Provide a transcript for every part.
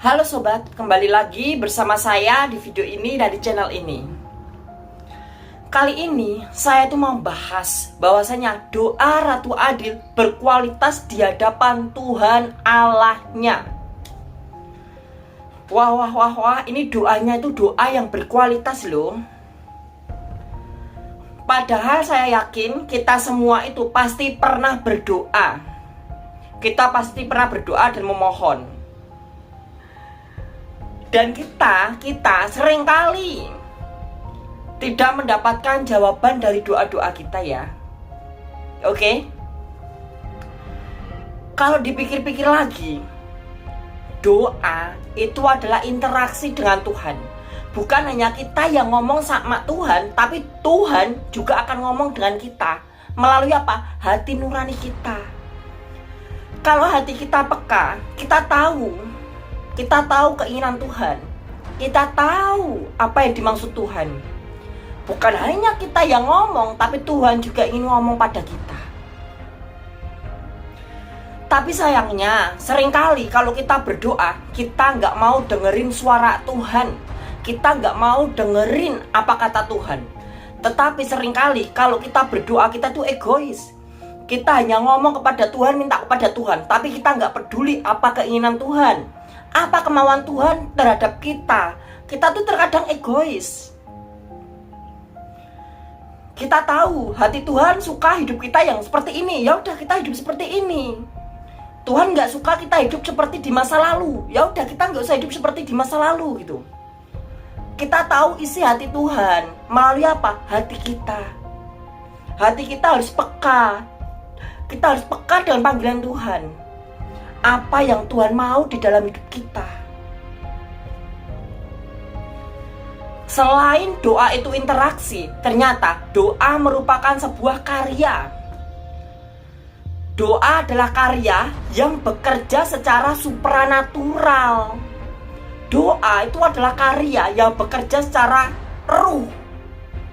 Halo sobat, kembali lagi bersama saya di video ini dan di channel ini. Kali ini saya tuh mau bahas bahwasanya doa Ratu Adil berkualitas di hadapan Tuhan Allahnya. Wah, ini doanya itu doa yang berkualitas loh. Padahal saya yakin kita semua itu pasti pernah berdoa. Kita pasti pernah berdoa dan memohon. Dan kita seringkali tidak mendapatkan jawaban dari doa-doa kita ya. Oke? Kalau dipikir-pikir lagi, doa itu adalah interaksi dengan Tuhan. Bukan hanya kita yang ngomong sama Tuhan, tapi Tuhan juga akan ngomong dengan kita melalui apa? Hati nurani kita. Kalau hati kita peka, kita tahu keinginan Tuhan. Kita tahu apa yang dimaksud Tuhan. Bukan hanya kita yang ngomong, tapi Tuhan juga ingin ngomong pada kita. Tapi sayangnya, seringkali kalau kita berdoa, kita nggak mau dengerin suara Tuhan. Kita nggak mau dengerin apa kata Tuhan. Tetapi seringkali kalau kita berdoa, kita tuh egois. Kita hanya ngomong kepada Tuhan, minta kepada Tuhan, tapi kita nggak peduli apa keinginan Tuhan, apa kemauan Tuhan terhadap kita. Kita tuh terkadang egois. Kita tahu hati Tuhan suka hidup kita yang seperti ini, ya udah kita hidup seperti ini. Tuhan nggak suka kita hidup seperti di masa lalu, ya udah kita nggak usah hidup seperti di masa lalu gitu. Kita tahu isi hati Tuhan melalui apa? Hati kita. Hati kita harus peka. Kita harus peka dengan panggilan Tuhan. Apa yang Tuhan mau di dalam hidup kita. Selain doa itu interaksi, ternyata doa merupakan sebuah karya. Doa adalah karya yang bekerja secara supranatural. Doa itu adalah karya yang bekerja secara ruh,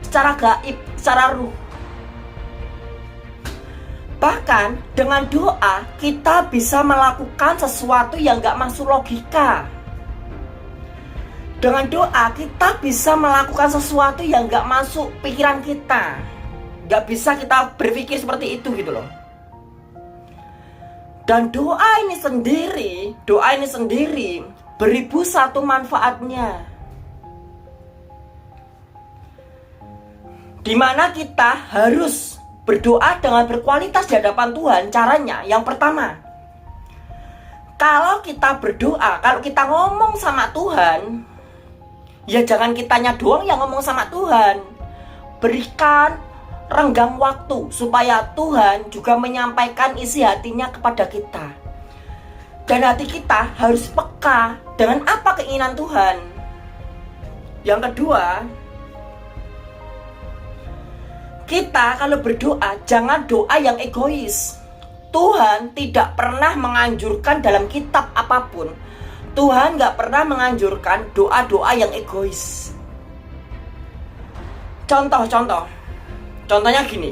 secara gaib, secara ruh. Bahkan dengan doa kita bisa melakukan sesuatu yang gak masuk logika. Dengan doa kita bisa melakukan sesuatu yang gak masuk pikiran kita. Gak bisa kita berpikir seperti itu gitu loh. Dan doa ini sendiri beribu satu manfaatnya. Dimana kita harus berdoa dengan berkualitas di hadapan Tuhan. Caranya yang pertama, kalau kita berdoa, kalau kita ngomong sama Tuhan, ya jangan kitanya doang yang ngomong sama Tuhan. Berikan renggang waktu supaya Tuhan juga menyampaikan isi hatinya kepada kita. Dan hati kita harus peka dengan apa keinginan Tuhan. Yang kedua, kita kalau berdoa jangan doa yang egois. Tuhan tidak pernah menganjurkan dalam kitab apapun, Tuhan gak pernah menganjurkan doa-doa yang egois. Contohnya gini.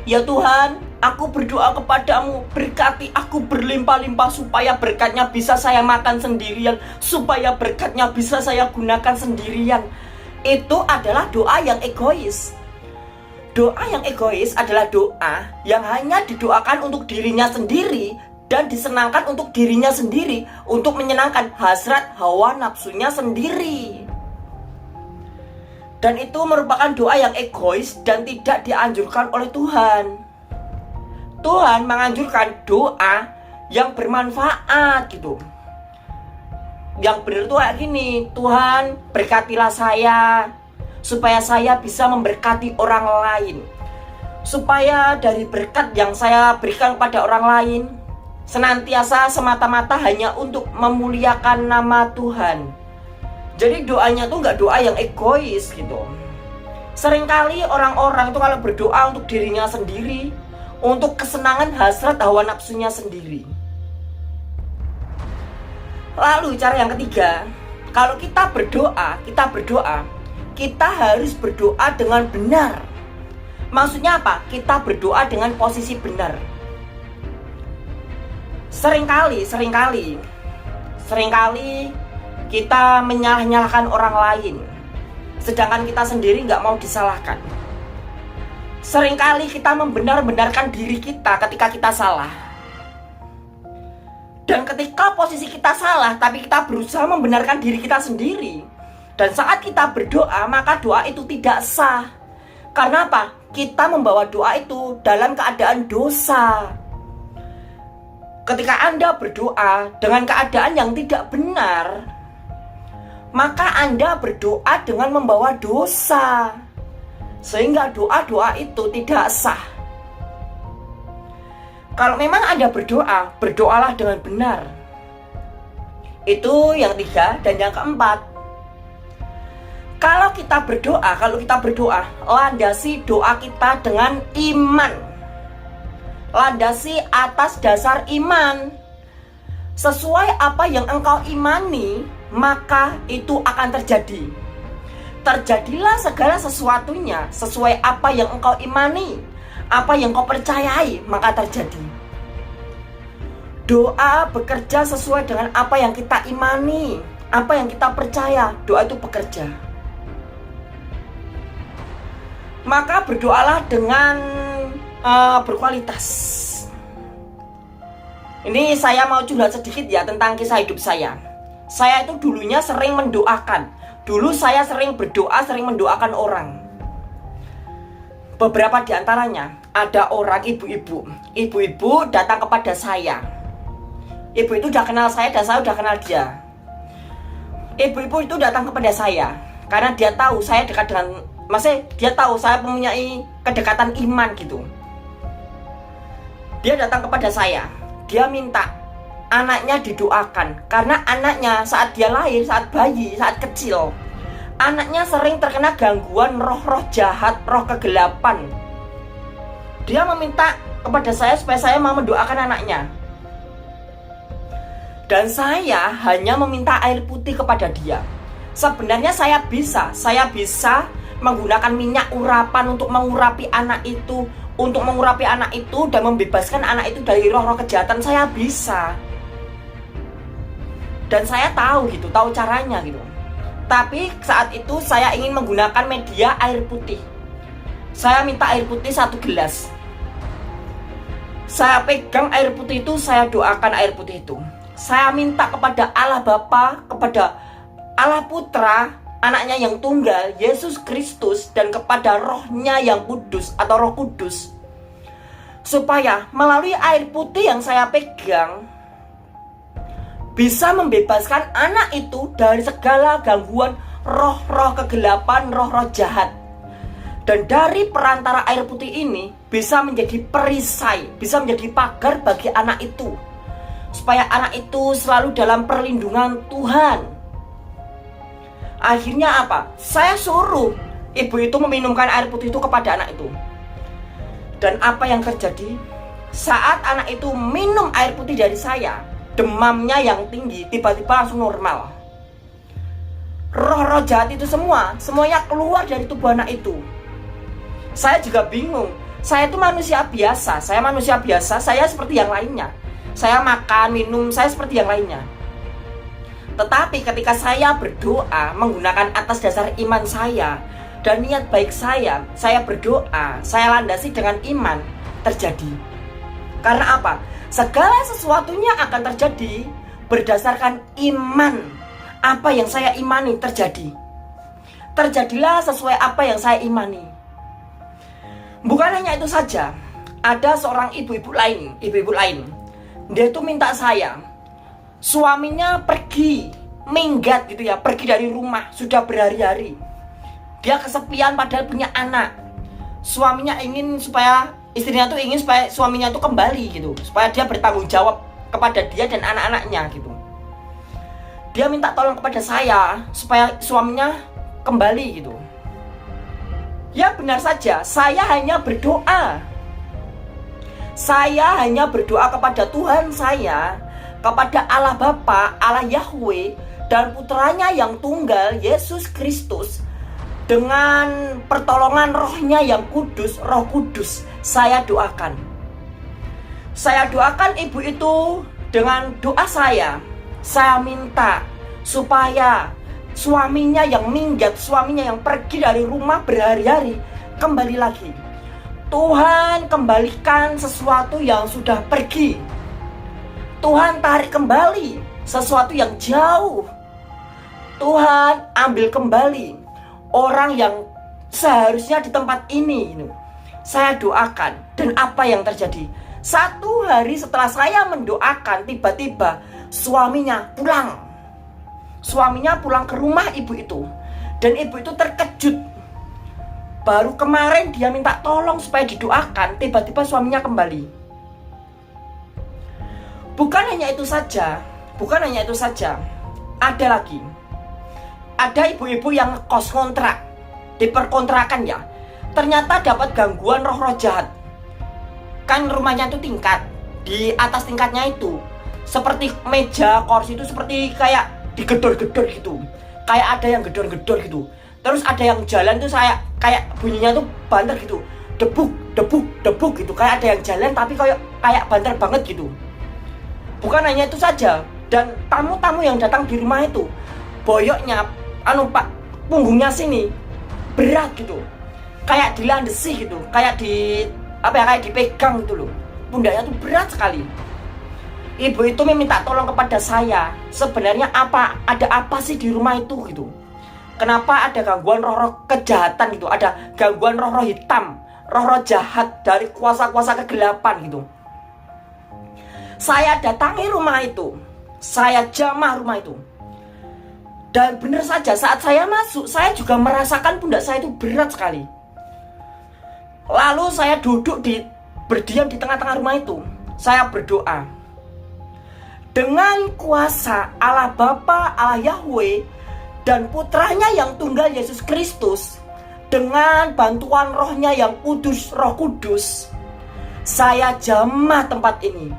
Ya Tuhan, aku berdoa kepadamu, berkati aku berlimpah-limpah supaya berkatnya bisa saya makan sendirian, supaya berkatnya bisa saya gunakan sendirian. Itu adalah doa yang egois. Doa yang egois adalah doa yang hanya didoakan untuk dirinya sendiri dan disenangkan untuk dirinya sendiri, untuk menyenangkan hasrat hawa nafsunya sendiri. Dan itu merupakan doa yang egois dan tidak dianjurkan oleh Tuhan. Tuhan menganjurkan doa yang bermanfaat gitu. Yang benar tuh kayak gini, Tuhan berkatilah saya supaya saya bisa memberkati orang lain, supaya dari berkat yang saya berikan kepada orang lain senantiasa semata-mata hanya untuk memuliakan nama Tuhan. Jadi doanya tuh gak doa yang egois gitu. Seringkali orang-orang itu kalau berdoa untuk dirinya sendiri, untuk kesenangan hasrat hawa nafsunya sendiri. Lalu cara yang ketiga, kalau kita berdoa, kita harus berdoa dengan benar. Maksudnya apa? Kita berdoa dengan posisi benar. Seringkali Seringkali kita menyalah-nyalahkan orang lain, sedangkan kita sendiri nggak mau disalahkan. Seringkali kita membenar-benarkan diri kita ketika kita salah. Dan ketika posisi kita salah, tapi kita berusaha membenarkan diri kita sendiri. Dan saat kita berdoa, maka doa itu tidak sah. Karena apa? Kita membawa doa itu dalam keadaan dosa. Ketika Anda berdoa dengan keadaan yang tidak benar, maka Anda berdoa dengan membawa dosa, sehingga doa-doa itu tidak sah. Kalau memang Anda berdoa, berdoalah dengan benar. Itu yang 3. Dan yang keempat, kalau kita berdoa, landasi doa kita dengan iman. Landasi atas dasar iman. Sesuai apa yang engkau imani, maka itu akan terjadi. Terjadilah segala sesuatunya sesuai apa yang engkau imani. Apa yang kau percayai, maka terjadi. Doa bekerja sesuai dengan apa yang kita imani, apa yang kita percaya. Doa itu bekerja. Maka berdoalah dengan berkualitas. Ini saya mau curhat sedikit ya tentang kisah hidup saya. Saya itu dulunya sering mendoakan. Dulu saya sering berdoa, sering mendoakan orang. Beberapa di antaranya, ada orang ibu-ibu datang kepada saya. Ibu itu udah kenal saya dan saya udah kenal dia. Ibu-ibu itu datang kepada saya karena dia tahu saya dekat dengan, maksudnya dia tahu saya mempunyai kedekatan iman gitu. Dia datang kepada saya, dia minta anaknya didoakan karena anaknya saat dia lahir, saat bayi, saat kecil, anaknya sering terkena gangguan roh-roh jahat, roh kegelapan. Dia meminta kepada saya supaya saya mau mendoakan anaknya. Dan saya hanya meminta air putih kepada dia. Sebenarnya saya bisa menggunakan minyak urapan untuk mengurapi anak itu, dan membebaskan anak itu dari roh-roh kejahatan. Saya bisa. Dan saya tahu caranya gitu. Tapi saat itu saya ingin menggunakan media air putih. Saya minta air putih 1 gelas. Saya pegang air putih itu, saya doakan air putih itu. Saya minta kepada Allah Bapa, kepada Allah Putra, anaknya yang tunggal, Yesus Kristus, dan kepada rohnya yang kudus atau Roh Kudus, supaya melalui air putih yang saya pegang bisa membebaskan anak itu dari segala gangguan roh-roh kegelapan, roh-roh jahat. Dan dari perantara air putih ini bisa menjadi perisai, bisa menjadi pagar bagi anak itu, supaya anak itu selalu dalam perlindungan Tuhan. Akhirnya apa? Saya suruh ibu itu meminumkan air putih itu kepada anak itu. Dan apa yang terjadi? Saat anak itu minum air putih dari saya, demamnya yang tinggi tiba-tiba langsung normal. Roh-roh jahat itu semuanya keluar dari tubuh anak itu. Saya juga bingung. Saya itu manusia biasa. Saya seperti yang lainnya. Saya makan, minum, saya seperti yang lainnya. Tetapi ketika saya berdoa menggunakan atas dasar iman saya dan niat baik saya berdoa, saya landasi dengan iman, terjadi. Karena apa? Segala sesuatunya akan terjadi berdasarkan iman. Apa yang saya imani terjadi. Terjadilah sesuai apa yang saya imani. Bukan hanya itu saja, ada seorang ibu-ibu lain. Dia itu minta saya, suaminya pergi, minggat gitu ya, pergi dari rumah, sudah berhari-hari. Dia kesepian padahal punya anak. Suaminya ingin supaya, istrinya tuh ingin supaya suaminya tuh kembali gitu, supaya dia bertanggung jawab kepada dia dan anak-anaknya gitu. Dia minta tolong kepada saya supaya suaminya kembali gitu. Ya benar saja, saya hanya berdoa. Saya hanya berdoa kepada Tuhan saya, kepada Allah Bapa, Allah Yahweh, dan putranya yang tunggal, Yesus Kristus. Dengan pertolongan rohnya yang kudus, Roh Kudus, saya doakan. Saya doakan ibu itu dengan doa saya. Saya minta supaya suaminya yang minggat, suaminya yang pergi dari rumah berhari-hari kembali lagi. Tuhan kembalikan sesuatu yang sudah pergi. Tuhan tarik kembali sesuatu yang jauh. Tuhan ambil kembali orang yang seharusnya di tempat ini. Saya doakan, dan apa yang terjadi? 1 hari setelah saya mendoakan, tiba-tiba suaminya pulang. Suaminya pulang ke rumah ibu itu, dan ibu itu terkejut. Baru kemarin dia minta tolong supaya didoakan, tiba-tiba suaminya kembali. Bukan hanya itu saja, ada lagi. Ada ibu-ibu yang kos kontrak, diperkontrakan ya. Ternyata dapat gangguan roh-roh jahat. Kan rumahnya itu tingkat, di atas tingkatnya itu seperti meja, kursi itu seperti kayak digedor-gedor gitu. Kayak ada yang gedor-gedor gitu. Terus ada yang jalan tuh saya kayak bunyinya tuh banter gitu. Debuk, debuk, debuk gitu. Kayak ada yang jalan tapi kayak banter banget gitu. Bukan hanya itu saja, dan tamu-tamu yang datang di rumah itu boyoknya Pak, punggungnya sini berat gitu. Kayak dilandesi gitu, kayak dipegang gitu loh. Pundaknya tuh berat sekali. Ibu itu meminta tolong kepada saya. Sebenarnya ada apa sih di rumah itu gitu? Kenapa ada gangguan roh-roh kejahatan gitu? Ada gangguan roh-roh hitam, roh-roh jahat dari kuasa-kuasa kegelapan gitu. Saya datangi rumah itu, saya jamah rumah itu. Dan benar saja saat saya masuk, saya juga merasakan pundak saya itu berat sekali. Lalu saya berdiam di tengah-tengah rumah itu. Saya berdoa. Dengan kuasa Allah Bapa, Allah Yahweh, dan putranya yang tunggal Yesus Kristus, dengan bantuan rohnya yang kudus, Roh Kudus, saya jamah tempat ini.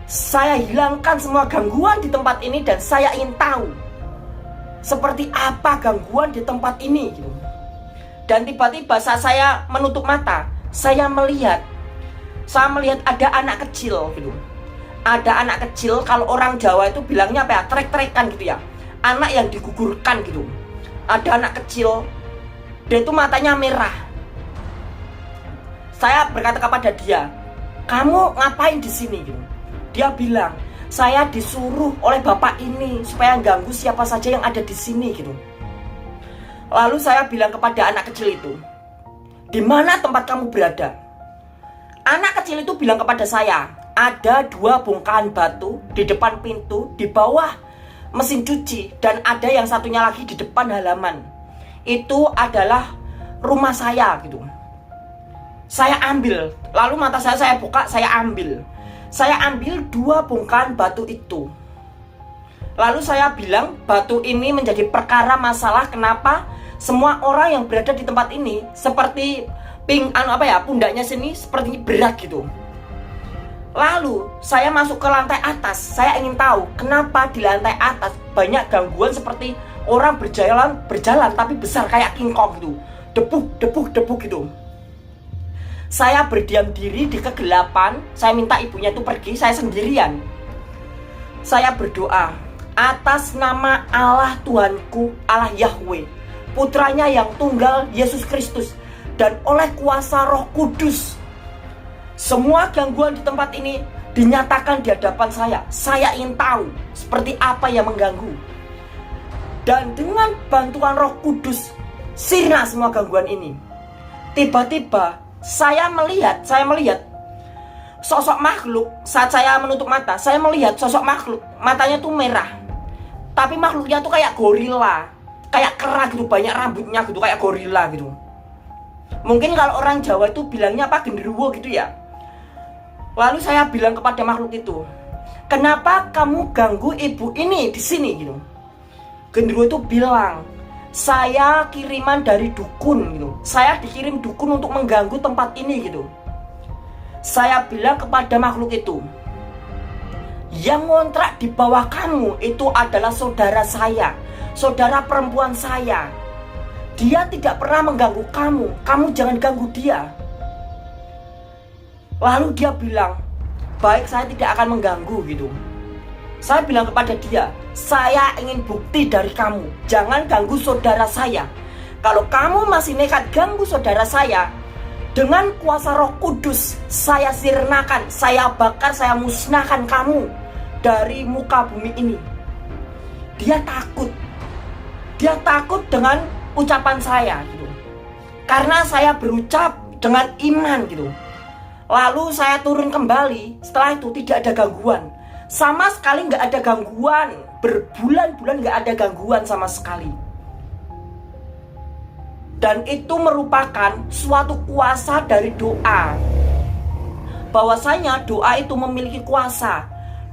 Saya hilangkan semua gangguan di tempat ini, dan saya ingin tahu seperti apa gangguan di tempat ini gitu. Dan tiba-tiba saat saya menutup mata, saya melihat ada anak kecil gitu. Ada anak kecil, kalau orang Jawa itu bilangnya apa ya, trek-trekan gitu ya. Anak yang digugurkan gitu. Ada anak kecil, dia itu matanya merah. Saya berkata kepada dia, "Kamu ngapain di sini?" gitu. Dia bilang, "Saya disuruh oleh bapak ini supaya ganggu siapa saja yang ada di sini gitu." Lalu saya bilang kepada anak kecil itu, "Di mana tempat kamu berada?" Anak kecil itu bilang kepada saya, "Ada 2 bongkahan batu di depan pintu, di bawah mesin cuci, dan ada yang satunya lagi di depan halaman. Itu adalah rumah saya gitu." Saya ambil, lalu mata saya buka, saya ambil 2 bongkahan batu itu. Lalu saya bilang, batu ini menjadi perkara masalah kenapa semua orang yang berada di tempat ini seperti pundaknya sini seperti berat gitu. Lalu saya masuk ke lantai atas. Saya ingin tahu kenapa di lantai atas banyak gangguan seperti orang berjalan tapi besar kayak King Kong gitu. Debuk gitu. Saya berdiam diri di kegelapan. Saya minta ibunya itu pergi, saya sendirian. Saya berdoa, atas nama Allah Tuhanku, Allah Yahweh, putranya yang tunggal Yesus Kristus, dan oleh kuasa Roh Kudus, semua gangguan di tempat ini dinyatakan di hadapan saya. Saya ingin tahu seperti apa yang mengganggu. Dan dengan bantuan Roh Kudus, sirna semua gangguan ini. Tiba-tiba saya melihat sosok makhluk. Saat saya menutup mata, saya melihat sosok makhluk. Matanya tuh merah, tapi makhluknya tuh kayak gorila, kayak kera gitu, banyak rambutnya gitu, kayak gorila gitu. Mungkin kalau orang Jawa itu bilangnya apa, genderuwo gitu ya. Lalu saya bilang kepada makhluk itu, "Kenapa kamu ganggu ibu ini di sini?" gitu. Genderuwo itu bilang, "Saya kiriman dari dukun gitu. Saya dikirim dukun untuk mengganggu tempat ini gitu." Saya bilang kepada makhluk itu, "Yang ngontrak di bawah kamu itu adalah saudara saya, saudara perempuan saya. Dia tidak pernah mengganggu kamu. Kamu jangan ganggu dia." Lalu dia bilang, "Baik, saya tidak akan mengganggu gitu." Saya bilang kepada dia, saya ingin bukti dari kamu. Jangan ganggu saudara saya. Kalau kamu masih nekat ganggu saudara saya, dengan kuasa Roh Kudus, saya sirnakan, saya bakar, saya musnahkan kamu dari muka bumi ini. Dia takut. Dia takut dengan ucapan saya gitu. Karena saya berucap dengan iman gitu. Lalu saya turun kembali. Setelah itu tidak ada gangguan. Sama sekali nggak ada gangguan. Berbulan-bulan nggak ada gangguan sama sekali. Dan itu merupakan suatu kuasa dari doa. Bahwasanya doa itu memiliki kuasa.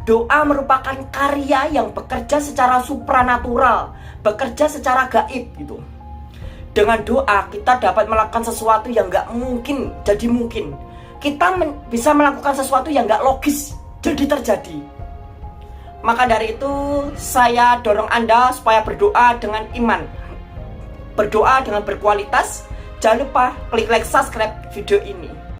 Doa merupakan karya yang bekerja secara supranatural, bekerja secara gaib gitu. Dengan doa kita dapat melakukan sesuatu yang nggak mungkin jadi mungkin. Kita bisa melakukan sesuatu yang nggak logis jadi terjadi. Maka dari itu saya dorong Anda supaya berdoa dengan iman, berdoa dengan berkualitas. Jangan lupa klik like, subscribe video ini.